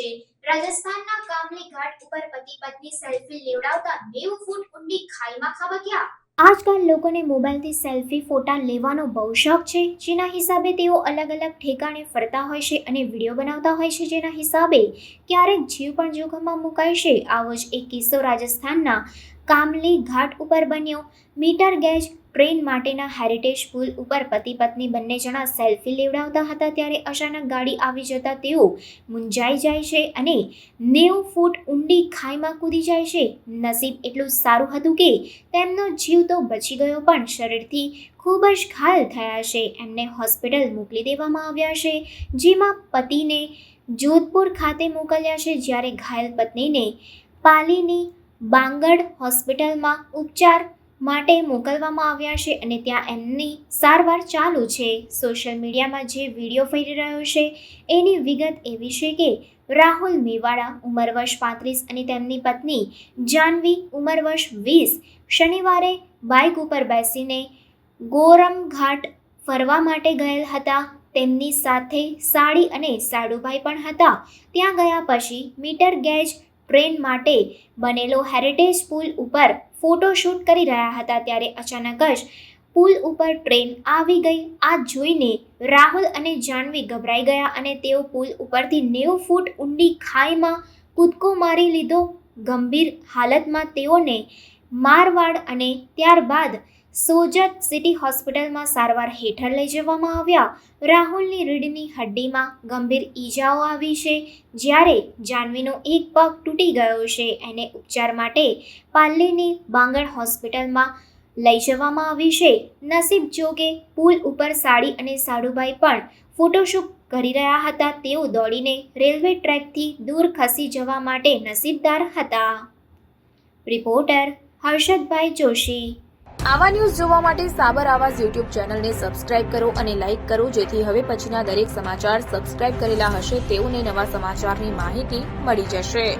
છે। રાજસ્થાનના કામલી ઘાટ ઉપર પતિ પત્ની સેલ્ફી લેવડાવતા 90 ફૂટ ઊંડી ખાઈમાં ખાબક્યા। આજકાલ લોકોને મોબાઈલથી સેલ્ફી ફોટા લેવાનો બહુ શોખ છે, જેના હિસાબે તેઓ અલગ અલગ ઠેકાણે ફરતા હોય છે અને વિડીયો બનાવતા હોય છે, જેના હિસાબે ક્યારેક જીવ પણ જોખમમાં મુકાય છે। આવો જ એક કિસ્સો રાજસ્થાનના કામલી ઘાટ ઉપર બન્યો। મીટર ગેજ ટ્રેન માટેના હેરિટેજ પુલ ઉપર પતિ પત્ની બંને જણા સેલ્ફી લેવડાવતા હતા, ત્યારે અચાનક ગાડી આવી જતા તેઓ મૂંઝાઈ જાય છે અને 90 ફૂટ ઊંડી ખાઈમાં કૂદી જાય છે। નસીબ એટલું સારું હતું કે તેમનો જીવ તો બચી ગયો, પણ શરીરથી ખૂબ જ ઘાયલ થયા છે। એમને હોસ્પિટલ મોકલી દેવામાં આવ્યા છે, જેમાં પતિને જોધપુર ખાતે મોકલ્યા છે, જ્યારે ઘાયલ પત્નીને પાલીની બાંગડ હોસ્પિટલમાં ઉપચાર માટે મોકલવામાં આવ્યા છે અને ત્યાં એમની સારવાર ચાલુ છે। સોશિયલ મીડિયામાં જે વિડીયો ફરી રહ્યો છે એની વિગત એવી છે કે રાહુલ મેવાડા ઉંમર વર્ષ 35 અને તેમની પત્ની જાનવી ઉંમર વર્ષ 20 શનિવારે બાઇક ઉપર બેસીને ગોરમ ઘાટ ફરવા માટે ગયેલ હતા। તેમની સાથે સાડી અને સાડુભાઈ પણ હતા। ત્યાં ગયા પછી મીટર ગેજ ટ્રેન માટે બનેલો હેરિટેજ પુલ ઉપર ફોટોશૂટ કરી રહ્યા હતા, ત્યારે અચાનક જ પુલ ઉપર ટ્રેન આવી ગઈ। આ જોઈને રાહુલ અને જાનવી ગભરાઈ ગયા અને તેઓ પુલ ઉપરથી 90 ફૂટ ઊંડી ખાઈમાં કૂદકો મારી લીધો। ગંભીર હાલતમાં તેઓને મારવાડ અને ત્યારબાદ સોજત સિટી હોસ્પિટલમાં સારવાર હેઠળ લઈ જવામાં આવ્યા। રાહુલની રીઢની હડ્ડીમાં ગંભીર ઈજાઓ આવી છે, જ્યારે જાનવીનો એક પગ તૂટી ગયો છે। એને ઉપચાર માટે પાલ્લીની બાંગડ હોસ્પિટલમાં લઈ જવામાં આવી છે। નસીબ જોકે પુલ ઉપર સાડી અને સાડુભાઈ પણ ફોટોશૂટ કરી રહ્યા હતા, તેઓ દોડીને રેલવે ટ્રેકથી દૂર ખસી જવા માટે નસીબદાર હતા। રિપોર્ટર હર્ષદભાઈ જોશી। આવા ન્યૂઝ જોવા માટે સાબર આવાઝ યુટ્યુબ ચેનલને સબસ્ક્રાઇબ કરો અને લાઇક કરો, જેથી હવે પછીના દરેક સમાચાર સબસ્ક્રાઇબ કરેલા હશે તેઓને નવા સમાચારની માહિતી મળી જશે।